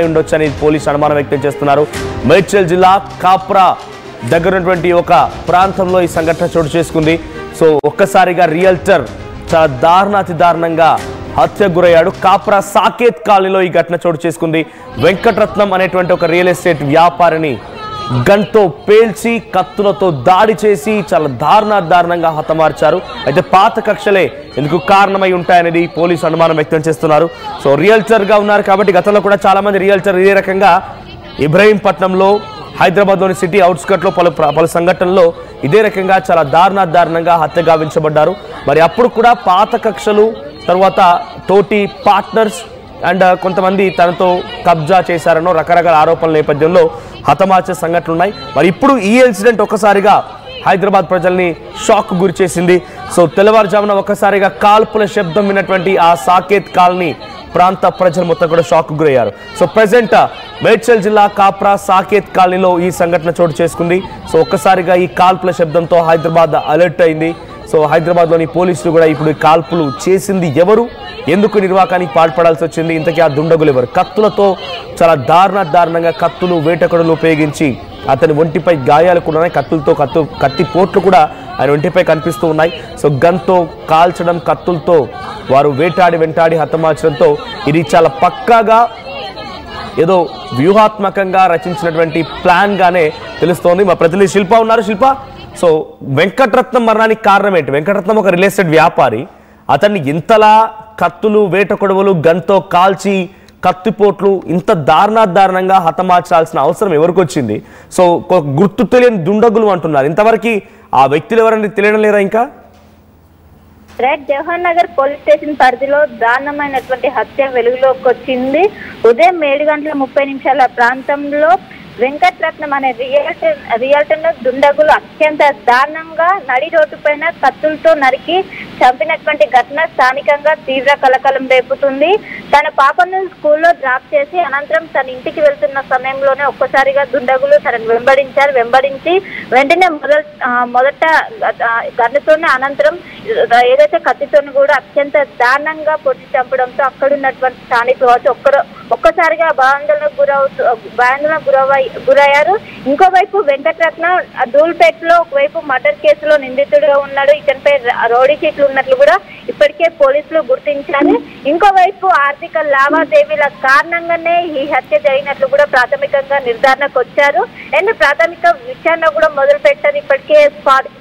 ఉండొచ్చని పోలీసు అనుమానం వ్యక్తం చేస్తున్నారు. మేడ్చల్ జిల్లా కాప్రా దగ్గరటువంటి ఒక ప్రాంతంలో ఈ సంఘటన చోటు చేసుకుంది. సో ఒక్కసారిగా రియల్టర్ చాలా దారుణాతి దారుణంగా హత్యకు గురయ్యాడు. కాప్రా సాకేత్ కాలనీలో ఈ ఘటన చోటు చేసుకుంది. వెంకటరత్నం అనేటువంటి ఒక రియల్ ఎస్టేట్ వ్యాపారిని గన్తో పేల్చి కత్తులతో దాడి చేసి చాలా దారుణంగా హతమార్చారు. అయితే పాత కక్షలే ఎందుకు కారణమై ఉంటాయనేది పోలీసు అనుమానం వ్యక్తం చేస్తున్నారు. సో రియల్టర్గా ఉన్నారు కాబట్టి గతంలో కూడా చాలా మంది రియల్టర్ ఇదే రకంగా ఇబ్రహీంపట్నంలో హైదరాబాద్లోని సిటీ అవుట్స్కట్లో పలు సంఘటనల్లో ఇదే రకంగా చాలా దారుణంగా హత్య గావించబడ్డారు. మరి అప్పుడు కూడా పాత కక్షలు తర్వాత తోటి పార్ట్నర్స్ అండ్ కొంతమంది తనతో కబ్జా చేశారనో రకరకాల ఆరోపణల నేపథ్యంలో హతమార్చే సంఘటనలు ఉన్నాయి. మరి ఇప్పుడు ఈ ఇన్సిడెంట్ ఒక్కసారిగా హైదరాబాద్ ప్రజల్ని షాక్ గురి చేసింది. సో తెల్లవారుజామున ఒక్కసారిగా కాల్పుల శబ్దం విన్నటువంటి ఆ సాకేత్ కాలనీ ప్రాంత ప్రజలు మొత్తం కూడా షాక్ గురయ్యారు. సో ప్రెసెంట్ మేడ్చల్ జిల్లా కాప్రా సాకేత్ కాలనీలో ఈ సంఘటన చోటు చేసుకుంది. సో ఒక్కసారిగా ఈ కాల్పుల శబ్దంతో హైదరాబాద్ అలర్ట్ అయింది. సో హైదరాబాద్లోని పోలీసులు కూడా ఇప్పుడు కాల్పులు చేసింది ఎవరు, ఎందుకు నిర్వాకానికి పాల్పడాల్సి వచ్చింది, ఇంతకీ ఆ దుండగులు ఎవరు, కత్తులతో చాలా దారుణంగా కత్తులు వేటకొడలు ఉపయోగించి అతని ఒంటిపై గాయాలు కూడా ఉన్నాయి. కత్తి పోట్లు కూడా ఆయన ఒంటిపై కనిపిస్తూ ఉన్నాయి. సో గన్తో కాల్చడం, కత్తులతో వారు వెంటాడి హతమార్చడంతో ఇది చాలా పక్కాగా ఏదో వ్యూహాత్మకంగా రచించినటువంటి ప్లాన్ గానే తెలుస్తోంది. మా ప్రతినిధి శిల్ప ఉన్నారు. శిల్ప, సో వెంకటరత్నం మరణానికి కారణం ఏంటి? వెంకటరత్నం ఒక రియల్ ఎస్టేట్ వ్యాపారి, అతన్ని ఇంతలా కత్తులు వేటకొడవలు గన్తో కాల్చి కత్తిపోట్లు ఇంత దారుణంగా హతమార్చాల్సిన అవసరం ఎవరికి వచ్చింది? సో గుర్తు తెలియని దుండగులు అంటున్నారు. ఇంతవరకు ఆ వ్యక్తులు ఎవరని తెలియడం లేదా? ఇంకా జవహర్ నగర్ పోలీస్ స్టేషన్ పరిధిలో దారుణమైనటువంటి హత్య వెలుగులోకి వచ్చింది. ఉదయం 7:30 ప్రాంతంలో వెంకటరత్నం అనే రియల్టర్ దుండగులు అత్యంత దారుణంగా నడి రోడ్డు పైన కత్తులతో నరికి చంపినటువంటి ఘటన స్థానికంగా తీవ్ర కలకలం రేపుతుంది. తన పాపను స్కూల్లో డ్రాప్ చేసి అనంతరం తన ఇంటికి వెళ్తున్న సమయంలోనే ఒక్కసారిగా దుండగులు తనను వెంబడించి వెంటనే మొదట గన్నుతోనే అనంతరం ఏదైతే కత్తితోని కూడా అత్యంత దారుణంగా పొట్టి చంపడంతో అక్కడున్నటువంటి స్థానికులు ఒక్కసారిగా భయాందోళనకు గురయ్యారు. ఇంకోవైపు వెంకటరత్నం ధూల్పేటలో ఒకవైపు మర్డర్ కేసులో నిందితుడిగా ఉన్నాడు. ఇతనిపై రౌడీ షీట్లు ఉన్నట్లు కూడా ఇప్పటికే పోలీసులు గుర్తించారు. ఇంకోవైపు ఆర్థిక లావాదేవీల కారణంగానే ఈ హత్య జరిగినట్లు కూడా ప్రాథమికంగా నిర్ధారణకు వచ్చారు. అండ్ ప్రాథమిక విచారణ కూడా మొదలు పెట్టారు. ఇప్పటికే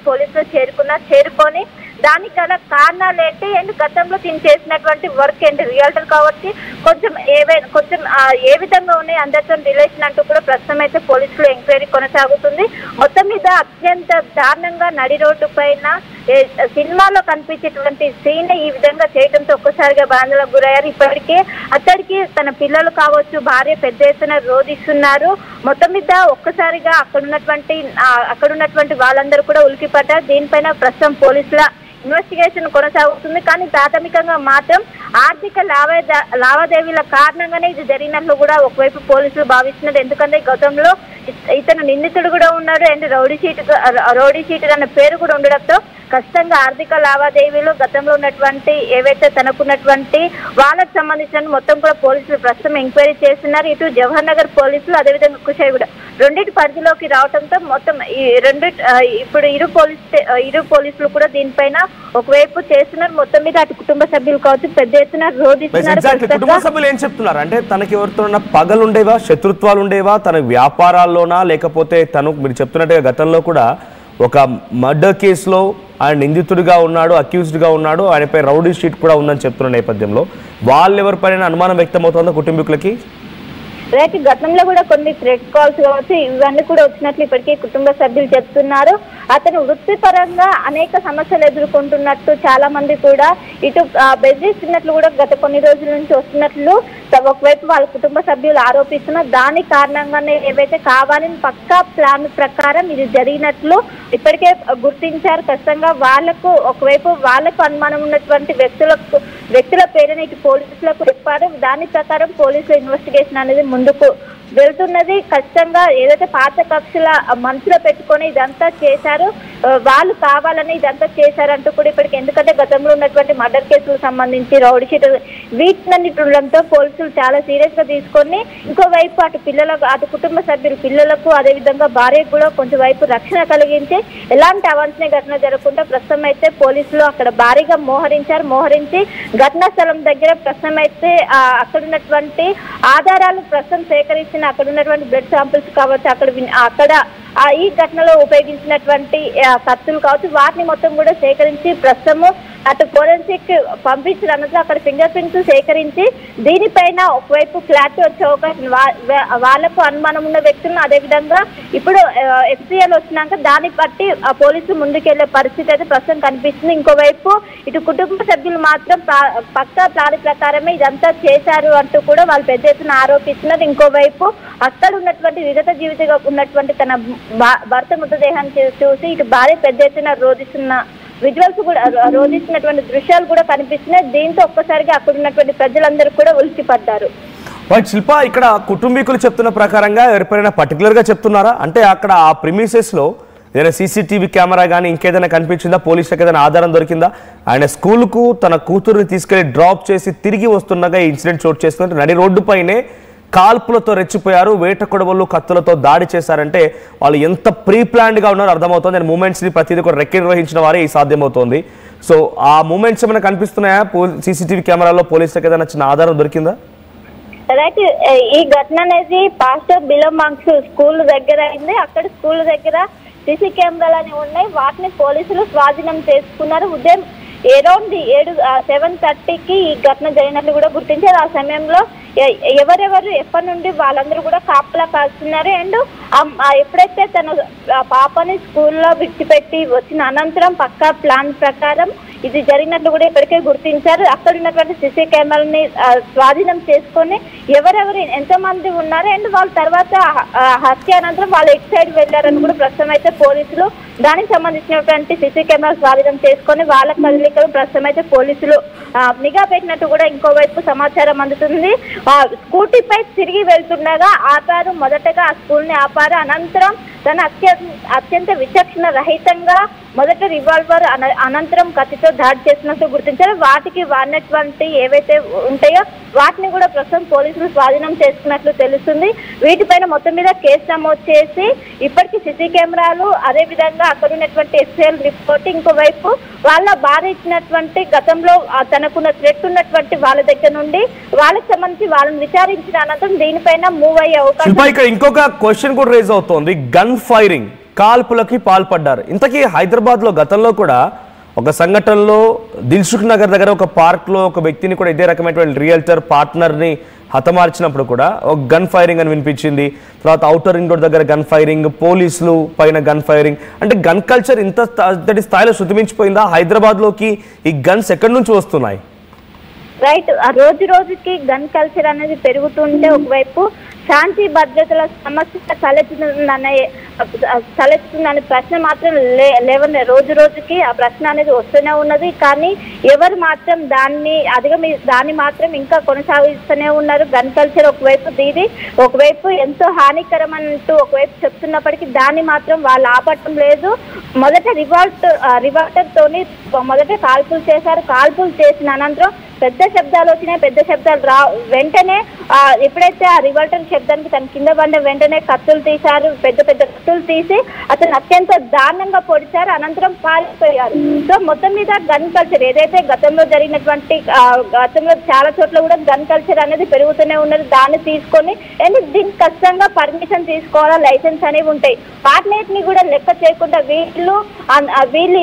పోలీసులు చేరుకొని దానికి గల కారణాలు ఏంటి అండ్ గతంలో దీన్ని చేసినటువంటి వర్క్ ఏంటి, రియల్టర్ కాబట్టి కొంచెం ఏ విధంగా ఉన్నాయి అందరితో రిలేషన్ అంటూ కూడా ప్రస్తుతం అయితే పోలీసులు ఎంక్వైరీ కొనసాగుతుంది. మొత్తం మీద అత్యంత దారుణంగా నడి రోడ్డు పైన సినిమాలో కనిపించేటువంటి సీన్ ఈ విధంగా చేయడంతో ఒక్కసారిగా బాధలకు గురయ్యారు. ఇప్పటికే అతడికి తన పిల్లలు కావచ్చు, భార్య పెద్ద ఎత్తున రోధిస్తున్నారు. మొత్తం మీద ఒక్కసారిగా అక్కడున్నటువంటి వాళ్ళందరూ కూడా ఉలికిపడ్డారు. దీనిపైన ప్రస్తుతం పోలీసుల ఇన్వెస్టిగేషన్ కొనసాగుతుంది. కానీ ప్రాథమికంగా మాత్రం ఆర్థిక లావాదేవీల కారణంగానే ఇది జరిగినట్లు కూడా ఒకవైపు పోలీసులు భావిస్తున్నారు. ఎందుకంటే గతంలో ఇతను నిందితుడు కూడా ఉన్నాడు అండ్ రౌడీ షీటర్ అన్న పేరు కూడా ఉండడంతో ఖచ్చితంగా ఆర్థిక లావాదేవీలు గతంలో ఉన్నటువంటి ఏవైతే తనకున్నటువంటి వాళ్ళకు సంబంధించిన మొత్తం కూడా పోలీసులు ప్రస్తుతం ఎంక్వైరీ చేస్తున్నారు. ఇటు జవహర్ నగర్ పోలీసులు అదేవిధంగా కుషాయిగూడ రెండింటి పరిధిలోకి రావడంతో మొత్తం ఇప్పుడు ఇరు పోలీసులు కూడా దీనిపైన ఒకవైపు చేస్తున్నారు. మొత్తం మీద అటు కుటుంబ సభ్యులు కావచ్చు పెద్ద ఎత్తున రోధిస్తున్నారు. కుటుంబ సభ్యులు ఏం చెప్తున్నారు అంటే తనకి ఎవరితో పగలు ఉండేవా, శత్రుత్వాలు ఉండేవా, తన వ్యాపారాల్లోనా, లేకపోతే తను మీరు చెప్తున్నట్టుగా గతంలో కూడా ఒక మర్డర్ కేసులో ఆయన నిందితుడిగా ఉన్నాడు, అక్యూజ్డ్గా ఉన్నాడు, ఆయనపై రౌడీ షీట్ కూడా ఉందని చెప్తున్న నేపథ్యంలో వాళ్ళెవరిపైన అనుమానం వ్యక్తమవుతుందో కుటుంబీకులకి? రైట్, గతంలో కూడా కొన్ని థ్రెట్ కాల్స్ కావచ్చు ఇవన్నీ కూడా వచ్చినట్లు ఇప్పటికే కుటుంబ సభ్యులు చెప్తున్నారు. అతను వృత్తిపరంగా అనేక సమస్యలు ఎదుర్కొంటున్నట్టు చాలా మంది కూడా ఇటు బెదిరిస్తున్నట్లు కూడా గత కొన్ని రోజుల నుంచి వస్తున్నట్లు ఒకవైపు వాళ్ళ కుటుంబ సభ్యులు ఆరోపిస్తున్న దాని కారణంగానే ఏవైతే కావాలని పక్కా ప్లాన్ ప్రకారం ఇది జరిగినట్లు ఇప్పటికే గుర్తించారు. ఖచ్చితంగా వాళ్ళకు అనుమానం ఉన్నటువంటి వ్యక్తుల పేరుని ఇటు పోలీసులకు చెప్పారు. దాని ప్రకారం పోలీసుల ఇన్వెస్టిగేషన్ అనేది వెళ్తున్నది ఖచ్చితంగా ఏదైతే పాత కక్షల మనసులో పెట్టుకొని ఇదంతా చేశారు, వాళ్ళు కావాలని ఇదంతా చేశారంటూ కూడా ఇప్పటికి, ఎందుకంటే గతంలో ఉన్నటువంటి మర్డర్ కేసులకు సంబంధించి రౌడీ షీటర్ వీటినన్నిటి ఉండడంతో పోలీసులు చాలా సీరియస్ గా తీసుకొని ఇంకోవైపు అటు పిల్లలకు, అటు కుటుంబ సభ్యులు పిల్లలకు అదేవిధంగా భార్యకు కూడా కొంచెం వైపు రక్షణ కలిగించి ఎలాంటి అవాంఛనీయ ఘటన జరగకుండా ప్రస్తుతం అయితే పోలీసులు అక్కడ భారీగా మోహరించి ఘటనా స్థలం దగ్గర ప్రస్తుతం అయితే అక్కడ ఉన్నటువంటి ఆధారాలు ప్రస్తుతం సేకరించిన అక్కడ ఉన్నటువంటి బ్లడ్ శాంపిల్స్ కావచ్చు, అక్కడ ఈ ఘటనలో ఉపయోగించినటువంటి కత్తులు కావచ్చు, వాటిని మొత్తం కూడా సేకరించి ప్రస్తుతము అటు ఫోరెన్సిక్ పంపించిన అనంతరం అక్కడ ఫింగర్ ప్రింట్స్ సేకరించి దీనిపైన ఒకవైపు క్లారిటీ వచ్చే అవకాశం, వాళ్లకు అనుమానం ఉన్న వ్యక్తులను అదేవిధంగా ఇప్పుడు ఎఫ్సిఎల్ వచ్చినాక దాన్ని బట్టి ఆ పోలీసులు ముందుకెళ్లే పరిస్థితి అయితే ప్రస్తుతం కనిపిస్తుంది. ఇంకోవైపు ఇటు కుటుంబ సభ్యులు మాత్రం పక్కా ప్లాన్ ప్రకారమే ఇదంతా చేశారు అంటూ కూడా వాళ్ళు పెద్ద ఎత్తున ఆరోపిస్తున్నారు. ఇంకోవైపు అక్కడ ఉన్నటువంటి విగత జీవితంగా ఉన్నటువంటి తన భర్త మృతదేహాన్ని చూసి ఇటు భార్య పెద్ద ఎత్తున రోధిస్తున్న విజువల్స్ కూడా, రోధిస్తున్నటువంటి దృశ్యాలు కూడా కనిపిస్తున్నాయి. దీంతో ఒక్కసారిగా అక్కడ ఉన్నటువంటి ప్రజలందరూ కూడా ఉలిసిపడ్డారు. శిల్ప, ఇక్కడ కుటుంబీకులు చెప్తున్న ప్రకారంగా ఎవరిపైనా పర్టికులర్ గా చెప్తున్నారా? అంటే అక్కడ ఆ ప్రిమిసెస్ లో ఏదైనా సీసీటీవీ కెమెరా కానీ ఇంకేదైనా కనిపించిందా? పోలీసులకు ఏదైనా ఆధారం దొరికిందా? ఆయన స్కూల్కు తన కూతురుని తీసుకెళ్లి డ్రాప్ చేసి తిరిగి వస్తుండగా ఈ ఇన్సిడెంట్ చోటు చేసుకుంటే నడి రోడ్డుపైనే కాల్పులతో రెచ్చిపోయారు, వేట కొడవలు కత్తులతో దాడి చేశారంటే వాళ్ళు ఎంత ప్రీ ప్లాన్డ్గా ఉన్నారో అర్థమవుతుంది. నేను మూమెంట్స్ని ప్రతిదీ కూడా నిర్వహించిన వారే ఈ సాధ్యమవుతోంది. సో ఆ మూమెంట్స్ ఏమైనా కనిపిస్తున్నాయా? సీసీటీవీ కెమెరాలో పోలీసులకు ఏదైనా చిన్న ఆధారం దొరికిందా? రైట్, ఈ ఘటన అనేది పాస్టర్ బిలోమాంగ్స్ స్కూల్ దగ్గర అయింది. అక్కడ స్కూల్ దగ్గర సీసీ కెమెరాలు అనేవి ఉన్నాయి, వాటిని పోలీసులు స్వాధీనం చేసుకున్నారు. ఉదయం అరౌండ్ 7:30కి ఈ ఘటన జరిగినట్లు కూడా గుర్తించారు. ఆ సమయంలో ఎవరెవరు ఎప్పటి నుండి వాళ్ళందరూ కూడా కాపలా కాస్తున్నారు. అండ్ ఎప్పుడైతే తన పాపని స్కూల్లో విడిచిపెట్టి వచ్చిన అనంతరం పక్కా ప్లాన్ ప్రకారం ఇది జరిగినట్లు కూడా ఇప్పటికే గుర్తించారు. అక్కడ ఉన్నటువంటి సీసీ కెమెరాలని స్వాధీనం చేసుకొని ఎవరెవరు ఎంతమంది ఉన్నారు అండ్ వాళ్ళ తర్వాత హత్య అనంతరం వాళ్ళు ఎటు సైడ్ వెళ్ళారని కూడా ప్రస్తుతం అయితే పోలీసులు దానికి సంబంధించినటువంటి సీసీ కెమెరా స్వాధీనం చేసుకొని వాళ్ళ కదలికలు ప్రస్తుతం అయితే పోలీసులు నిఘా పెట్టినట్టు కూడా ఇంకోవైపు సమాచారం అందుతుంది. స్కూటీపై తిరిగి వెళ్తుండగా ఆపారు, మొదటగా ఆ స్కూల్ ని ఆపారు. అనంతరం తన అత్యంత విచక్షణ రహితంగా మొదట రివాల్వర్ అనంతరం కత్తితో దాడి చేసినట్టు గుర్తించారు. వాటికి వాడినటువంటి ఏవైతే ఉంటాయో వాటిని కూడా ప్రస్తుతం పోలీసులు స్వాధీనం చేసుకున్నట్లు తెలుస్తుంది. వీటిపైన మొత్తం మీద కేసు నమోదు చేసి ఇప్పటికీ సీసీ కెమెరాలు అదేవిధంగా అక్కడ ఉన్నటువంటి ఎస్ఐఎల్ రిపోర్ట్, ఇంకోవైపు వాళ్ళ భార్య ఇచ్చినటువంటి గతంలో తనకున్న థ్రెట్ ఉన్నటువంటి వాళ్ళ దగ్గర నుండి వాళ్ళకి సంబంధించి వాళ్ళని విచారించిన అనంతరం దీనిపైన మూవ్ అయ్యే అవకాశం. ఇంకొక క్వశ్చన్ కూడా రేజ్ అవుతోంది, గన్ ఫైరింగ్ కాల్పులకి పాల్పడ్డారు. ఇంతకీ హైదరాబాద్ లో గతంలో కూడా ఒక సంఘటనలో దిల్సుఖ్ నగర్ దగ్గర ఒక పార్క్ లో ఒక వ్యక్తిని కూడా ఇదే రకమైనటువంటి రియల్టర్ పార్ట్నర్ ని హతమార్చినప్పుడు కూడా ఒక గన్ ఫైరింగ్ అని వినిపించింది. తర్వాత ఔటర్ రింగ్ రోడ్ దగ్గర గన్ ఫైరింగ్, పోలీసులు పైన గన్ ఫైరింగ్. అంటే గన్ కల్చర్ ఇంతటి స్థాయిలో శృతిమించిపోయిందా? హైదరాబాద్ లోకి ఈ గన్స్ ఎక్కడి నుంచి వస్తున్నాయి? రైట్, రోజు రోజుకి గన్ కల్చర్ అనేది పెరుగుతుంటే ఒకవైపు శాంతి భద్రతల సమస్య తలెత్తుందనే ప్రశ్న మాత్రం లేవని రోజు రోజుకి ఆ ప్రశ్న అనేది వస్తూనే ఉన్నది. కానీ ఎవరు మాత్రం దాన్ని మాత్రం ఇంకా కొనసాగిస్తూనే ఉన్నారు. గన్ కల్చర్ ఒకవైపు ఎంతో హానికరం అంటూ ఒకవైపు చెప్తున్నప్పటికీ దాన్ని మాత్రం వాళ్ళు ఆపటం లేదు. మొదట రివాల్టర్ తోని మొదట కాల్పులు చేశారు. కాల్పులు చేసిన అనంతరం పెద్ద శబ్దాలు వచ్చినాయి. పెద్ద శబ్దాలు వెంటనే ఎప్పుడైతే ఆ రివాల్టర్ శబ్దానికి తన కింద పడిన వెంటనే కత్తులు తీశారు. పెద్ద పెద్ద కత్తులు తీసి అతను అత్యంత దారుణంగా పొడిచారు. అనంతరం పారిపోయారు. సో మొత్తం మీద గన్ కల్చర్ ఏదైతే గతంలో చాలా చోట్ల కూడా గన్ కల్చర్ అనేది పెరుగుతూనే ఉన్నది. దాన్ని తీసుకొని దీనికి ఖచ్చితంగా పర్మిషన్ తీసుకోవాలా, లైసెన్స్ అనేవి ఉంటాయి. వాటిని కూడా లెక్క చేయకుండా వీళ్ళు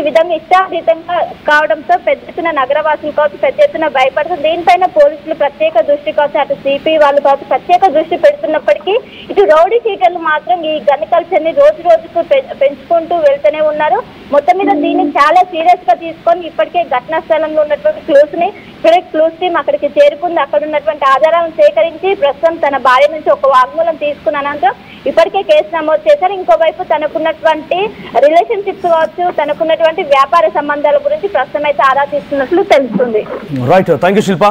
ఈ విధంగా ఇష్టాతీతంగా కావడంతో పెద్ద ఎత్తున నగరవాసులు కావచ్చు పెద్ద ఎత్తున భయపడుతుంది. దీనిపైన పోలీసులు ప్రత్యేక దృష్టి కావచ్చు, అటు సిపి వాళ్ళు కావచ్చు ప్రత్యేక దృష్టి పెడుతున్నప్పటికీ ఇటు రౌడీ షీటర్లు మాత్రం ఈ గన్ కల్చర్ ని రోజు రోజుకు పెంచుకుంటూ వెళ్తూనే ఉన్నారు. మొత్తం మీద దీన్ని చాలా సీరియస్ గా తీసుకొని ఇప్పటికే ఘటనా స్థలంలో ఉన్నటువంటి క్లూస్ టీమ్ అక్కడికి చేరుకుంది. అక్కడ ఉన్నటువంటి ఆధారాలను సేకరించి ప్రస్తుతం తన భార్య నుంచి ఒక వాగ్మూలం తీసుకున్న అనంతరం ఇప్పటికే కేసు నమోదు చేశారు. ఇంకోవైపు తనకున్నటువంటి రిలేషన్షిప్స్ కావచ్చు, తనకున్నటువంటి వ్యాపార సంబంధాల గురించి ప్రస్తుతం అయితే ఆరా తీస్తున్నట్లు తెలుస్తుంది. Right, thank you Shilpa.